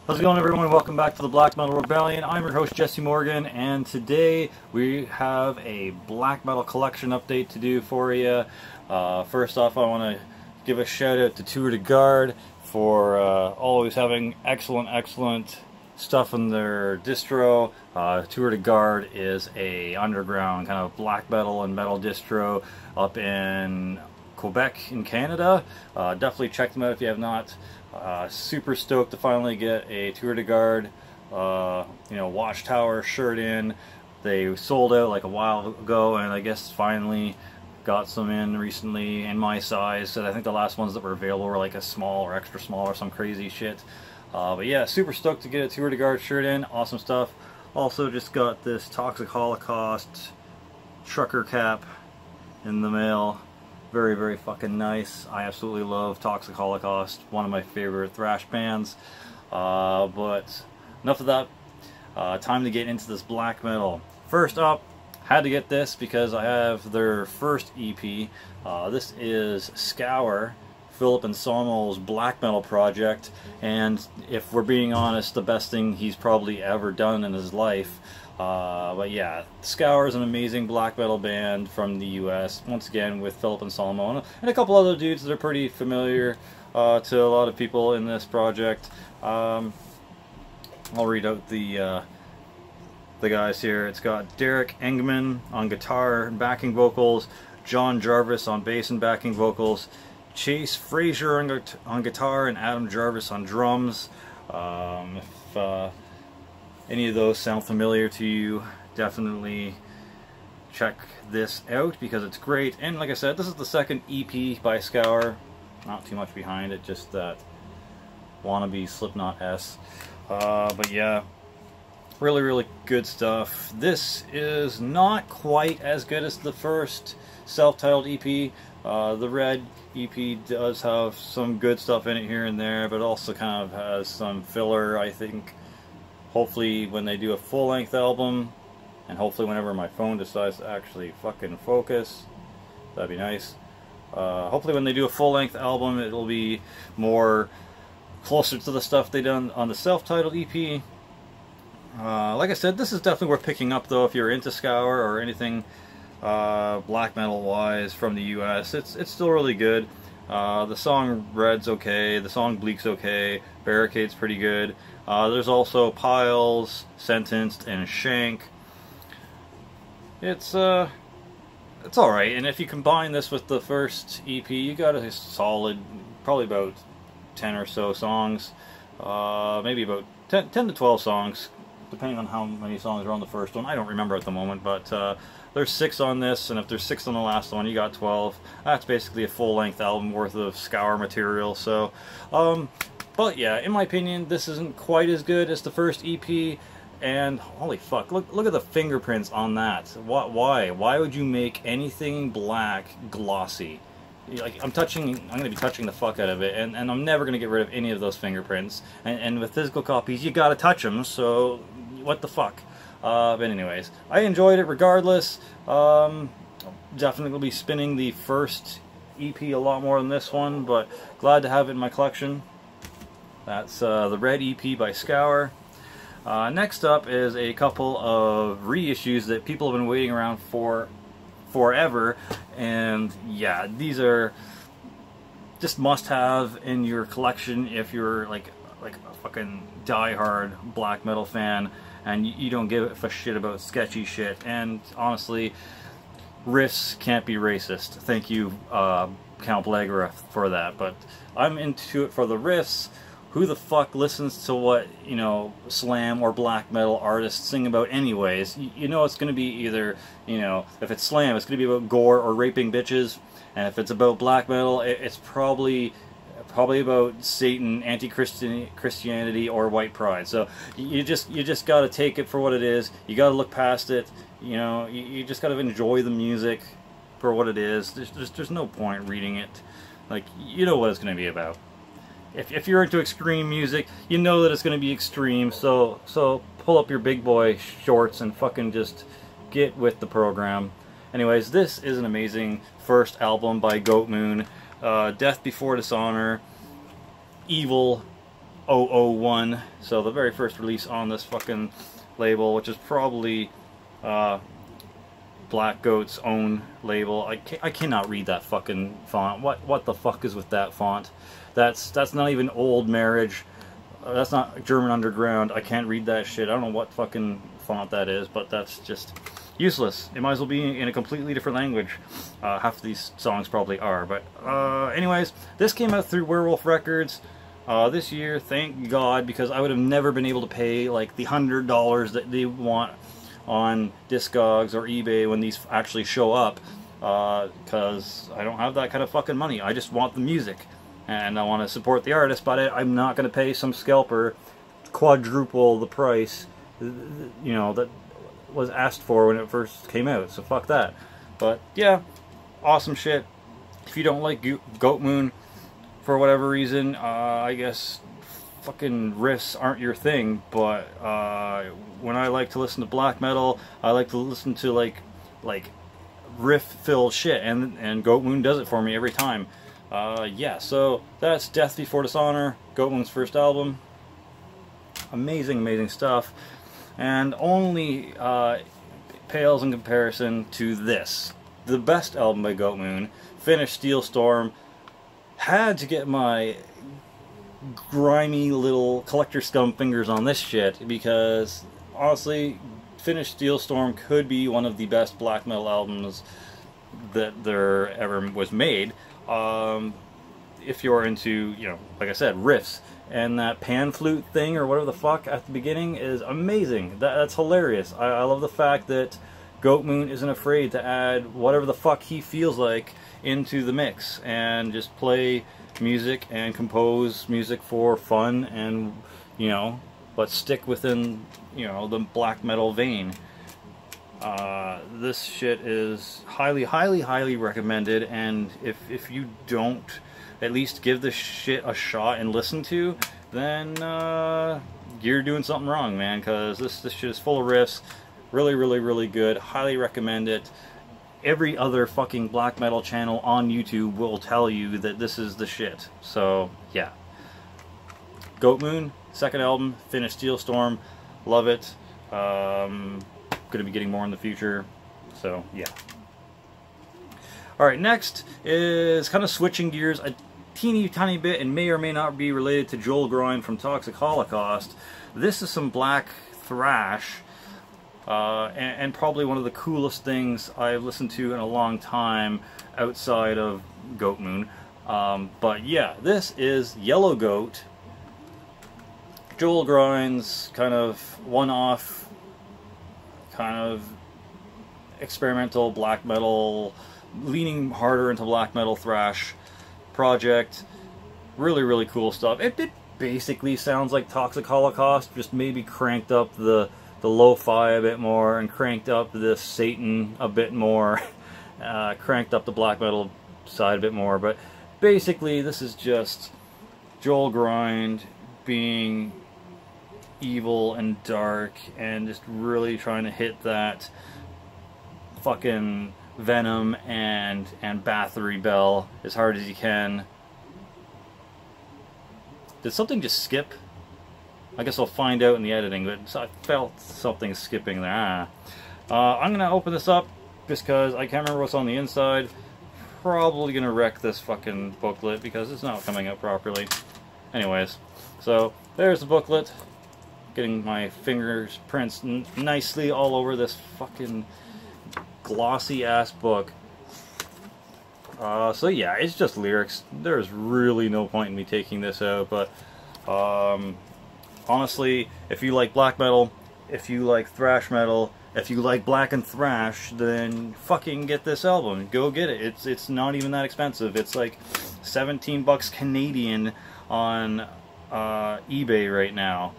How's it going, everyone? Welcome back to the Black Metal Rebellion. I'm your host, Jesse Morgan, and today we have a black metal collection update to do for you. First off, I want to give a shout out to Tour de Garde for always having excellent stuff in their distro. Tour de Garde is a underground kind of black metal and metal distro up in Quebec in Canada. Definitely check them out if you have not. Super stoked to finally get a Tour de Garde Watchtower shirt in. They sold out like a while ago, and I guess finally got some in recently in my size. So I think the last ones that were available were like a small or extra small or some crazy shit. But yeah, super stoked to get a Tour de Garde shirt in. Awesome stuff. Also just got this Toxic Holocaust trucker cap in the mail. Very fucking nice. I absolutely love Toxic Holocaust, one of my favorite thrash bands. But enough of that. Time to get into this black metal. First up, had to get this because I have their first EP. This is Scour, Philip Anselmo's black metal project, and if we're being honest, the best thing he's probably ever done in his life. But yeah, Scour is an amazing black metal band from the US, once again with Philip Anselmo and a couple other dudes that are pretty familiar to a lot of people in this project. I'll read out the guys here. It's got Derek Engman on guitar and backing vocals, John Jarvis on bass and backing vocals, Chase Frazier on guitar, and Adam Jarvis on drums. If any of those sound familiar to you, definitely check this out because it's great. And like I said, this is the second EP by Scour. Not too much behind it, just that wannabe Slipknot S. But yeah, really good stuff. This is not quite as good as the first self-titled EP. The Red EP does have some good stuff in it here and there, but also kind of has some filler, I think. Hopefully when they do a full-length album, and hopefully whenever my phone decides to actually fucking focus, that'd be nice. Hopefully when they do a full-length album, it'll be more closer to the stuff they done on the self-titled EP. Like I said, this is definitely worth picking up though if you're into Scour or anything black metal wise from the US. It's still really good. The song Red's okay, the song Bleak's okay, Barricade's pretty good. There's also Piles, Sentenced, and Shank. It's alright, and if you combine this with the first EP, you got a solid, probably about 10 or so songs, maybe about 10 to 12 songs, depending on how many songs are on the first one. I don't remember at the moment, but there's 6 on this, and if there's 6 on the last one, you got 12. That's basically a full-length album worth of Scour material, so, but yeah, in my opinion, this isn't quite as good as the first EP, and holy fuck, look at the fingerprints on that. Why would you make anything black glossy? Like, I'm gonna be touching the fuck out of it, and I'm never gonna get rid of any of those fingerprints. And with physical copies, you gotta touch them, so what the fuck? But anyways, I enjoyed it regardless. Definitely be spinning the first EP a lot more than this one, but glad to have it in my collection. That's the Red EP by Scour. Next up is a couple of reissues that people have been waiting around for forever, and yeah, these are just must-have in your collection if you're like a fucking die-hard black metal fan and you don't give a shit about sketchy shit. And honestly, riffs can't be racist. Thank you, Count Blagora, for that. But I'm into it for the riffs. Who the fuck listens to what, slam or black metal artists sing about anyways? You know it's going to be either, if it's slam, it's going to be about gore or raping bitches. And if it's about black metal, it's probably about Satan, anti-Christianity, or white pride. So you just got to take it for what it is. You got to look past it. You just got to enjoy the music for what it is. There's no point reading it. Like, you know what it's going to be about. If you're into extreme music, you know that it's going to be extreme, so pull up your big boy shorts and fucking just get with the program. Anyways, this is an amazing first album by Goat Moon. Death Before Dishonor, evil, 001, so the very first release on this fucking label, which is probably Black Goat's own label. I cannot read that fucking font. What the fuck is with that font? That's not even Old Marriage. That's not German Underground. I can't read that shit. I don't know what fucking font that is, but that's just useless. It might as well be in a completely different language. Half of these songs probably are. But anyways, this came out through Werewolf Records this year, thank God, because I would have never been able to pay like the $100 that they want on Discogs or eBay when these actually show up, because I don't have that kind of fucking money. I just want the music, and I want to support the artist, but I'm not going to pay some scalper quadruple the price, you know, that was asked for when it first came out, so fuck that. But yeah, awesome shit. If you don't like Goat Moon for whatever reason, I guess fucking riffs aren't your thing, but when I like to listen to black metal, I like to listen to like riff-filled shit, and Goat Moon does it for me every time. Yeah, so that's Death Before Dishonor, Goat Moon's first album. Amazing, amazing stuff, and only pales in comparison to this, the best album by Goat Moon, Finished Steel Storm. Had to get my grimy little collector scum fingers on this shit, because honestly, Finished Steel Storm could be one of the best black metal albums that there ever was made. If you're into, you know, like I said, riffs, and that pan flute thing or whatever the fuck at the beginning is amazing. That's hilarious. I love the fact that Goat Moon isn't afraid to add whatever the fuck he feels like into the mix and just play music and compose music for fun, and, you know, but stick within, you know, the black metal vein. This shit is highly, highly, highly recommended, and if you don't at least give this shit a shot and listen to, then you're doing something wrong, man, because this shit is full of riffs. Really, really, really good. Highly recommend it. Every other fucking black metal channel on YouTube will tell you that this is the shit. So, yeah. Goat Moon, second album, Finished Steel Storm. Love it. Gonna be getting more in the future. So, yeah. Alright, next is kind of switching gears a teeny tiny bit, and may or may not be related to Joel Grind from Toxic Holocaust. This is some black thrash. And probably one of the coolest things I've listened to in a long time outside of Goat Moon. But yeah, this is Yellow Goat, Joel Grind's kind of one-off, kind of experimental black metal, leaning harder into black metal thrash project. Really, really cool stuff. It basically sounds like Toxic Holocaust, just maybe cranked up the lo-fi a bit more, and cranked up the Satan a bit more, cranked up the black metal side a bit more. But basically, this is just Joel Grind being evil and dark, and just really trying to hit that fucking Venom and Bathory bell as hard as he can. Did something just skip? I guess I'll find out in the editing, but I felt something skipping there. I'm going to open this up just because I can't remember what's on the inside. Probably going to wreck this fucking booklet because it's not coming out properly. Anyways, so there's the booklet. Getting my fingerprints nicely all over this fucking glossy ass book. So yeah, it's just lyrics. There's really no point in me taking this out, but honestly, if you like black metal, if you like thrash metal, if you like black and thrash, then fucking get this album. Go get it. It's not even that expensive. It's like 17 bucks Canadian on eBay right now.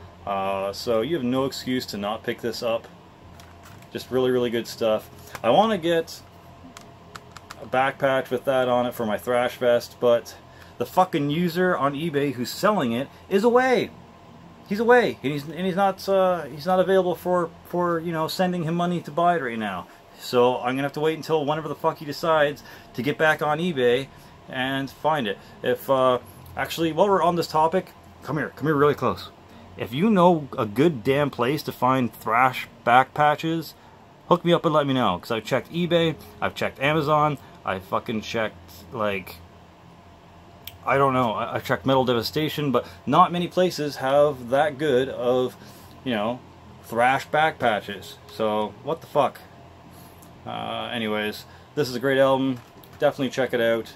So you have no excuse to not pick this up. Just really, really good stuff. I want to get a backpack with that on it for my thrash vest, but the fucking user on eBay who's selling it is away. He's away, and he's not available for you know, sending him money to buy it right now. So I'm gonna have to wait until whenever the fuck he decides to get back on eBay and find it. If actually, while we're on this topic, come here really close. If you know a good damn place to find thrash back patches, hook me up and let me know. Because I've checked eBay, I've checked Amazon, I fucking checked, like, I don't know, I checked Metal Devastation, but not many places have that good of, you know, thrash back patches. So, what the fuck? Anyways, this is a great album. Definitely check it out.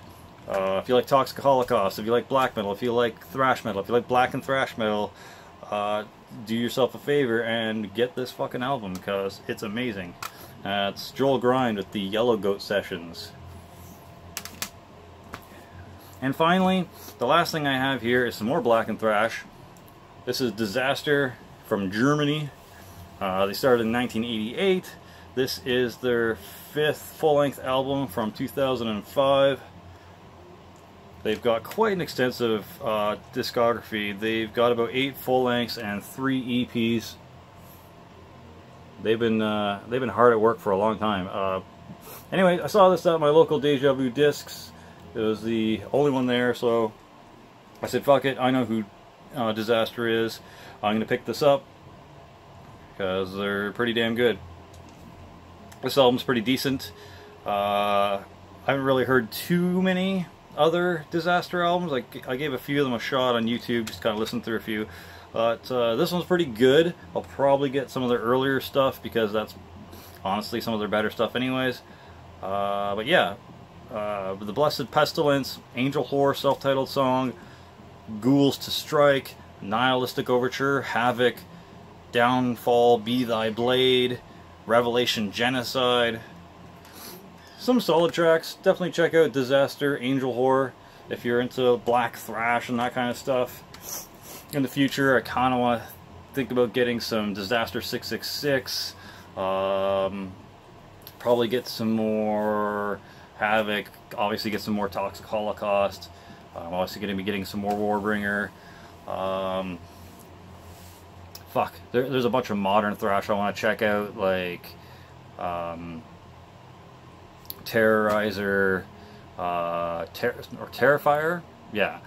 If you like Toxic Holocaust, if you like black metal, if you like thrash metal, if you like black and thrash metal, do yourself a favor and get this fucking album, because it's amazing. It's Joel Grind with the Yellow Goat Sessions. And finally, the last thing I have here is some more black and thrash. This is Disaster from Germany. They started in 1988. This is their 5th full-length album from 2005. They've got quite an extensive discography. They've got about 8 full-lengths and 3 EPs. They've been hard at work for a long time. Anyway, I saw this at my local Deja Vu Discs. It was the only one there, so I said, fuck it, I know who Disaster is. I'm going to pick this up, because they're pretty damn good. This album's pretty decent. I haven't really heard too many other Disaster albums. I gave a few of them a shot on YouTube, just kind of listened through a few. But this one's pretty good. I'll probably get some of their earlier stuff, because that's honestly some of their better stuff anyways. But yeah. The Blessed Pestilence, Angel Whore self-titled song, Ghouls to Strike, Nihilistic Overture, Havoc, Downfall Be Thy Blade, Revelation Genocide. Some solid tracks. Definitely check out Disaster, Angel Whore if you're into black thrash and that kind of stuff. In the future, I kind of want to think about getting some Disaster 666. Probably get some more Havoc, obviously get some more Toxic Holocaust. I'm obviously going to be getting some more Warbringer. Fuck, there's a bunch of modern thrash I want to check out, like Terrorizer, or Terrifier, yeah,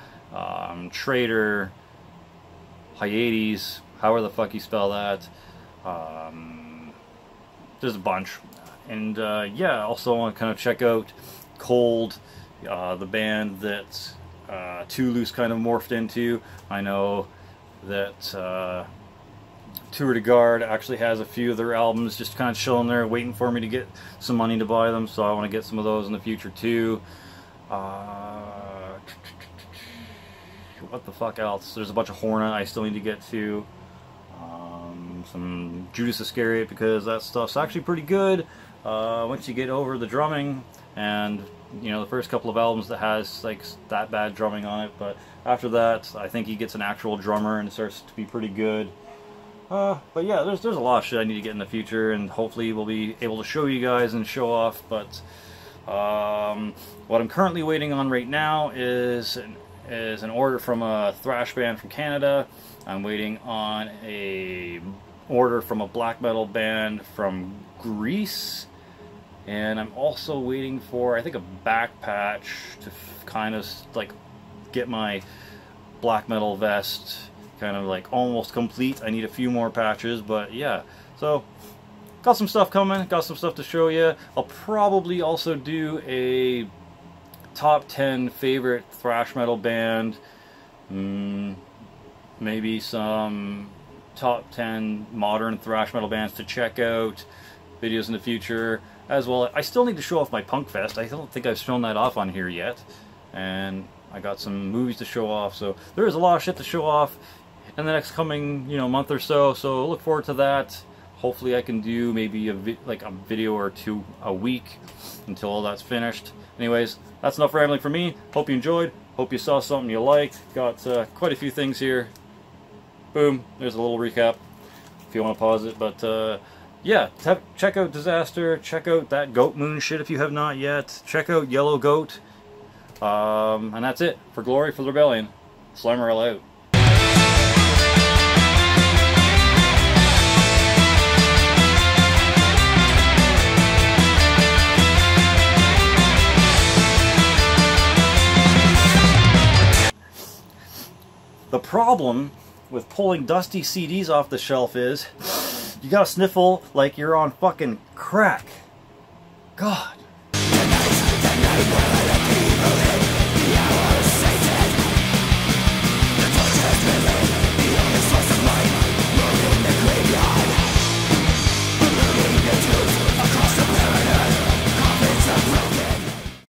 Traitor, Hyades, however the fuck you spell that. There's a bunch. And yeah, also I want to kind of check out Cold, the band that Too Loose kind of morphed into. I know that Tour de Garde actually has a few of their albums just kind of chilling there, waiting for me to get some money to buy them, so I want to get some of those in the future too. What the fuck else? There's a bunch of Hornet I still need to get to. Some Judas Iscariot, because that stuff's actually pretty good. Once you get over the drumming, and you know, the first couple of albums that has like that bad drumming on it, but after that I think he gets an actual drummer and it starts to be pretty good. But yeah, there's a lot of shit I need to get in the future, and hopefully we'll be able to show you guys and show off. But what I'm currently waiting on right now is an order from a thrash band from Canada. I'm waiting on a order from a black metal band from Greece, and I'm also waiting for, I think, a back patch to kind of like get my black metal vest kind of like almost complete. I need a few more patches, but yeah, so got some stuff coming, got some stuff to show you. I'll probably also do a top 10 favorite thrash metal band, maybe some top 10 modern thrash metal bands to check out, videos in the future as well. I still need to show off my Punk Fest. I don't think I've shown that off on here yet, and I got some movies to show off, so there is a lot of shit to show off in the next coming, you know, month or so. So look forward to that. Hopefully I can do maybe a video or two a week until all that's finished. Anyways, that's enough rambling for me. Hope you enjoyed. Hope you saw something you liked. Got quite a few things here. Boom, there's a little recap if you want to pause it. But yeah, check out Disaster. Check out that Goat Moon shit if you have not yet. Check out Yellow Goat. And that's it. For Glory, for the Rebellion. Slimer out. The problem problem with pulling dusty CDs off the shelf is you gotta sniffle like you're on fucking crack. God.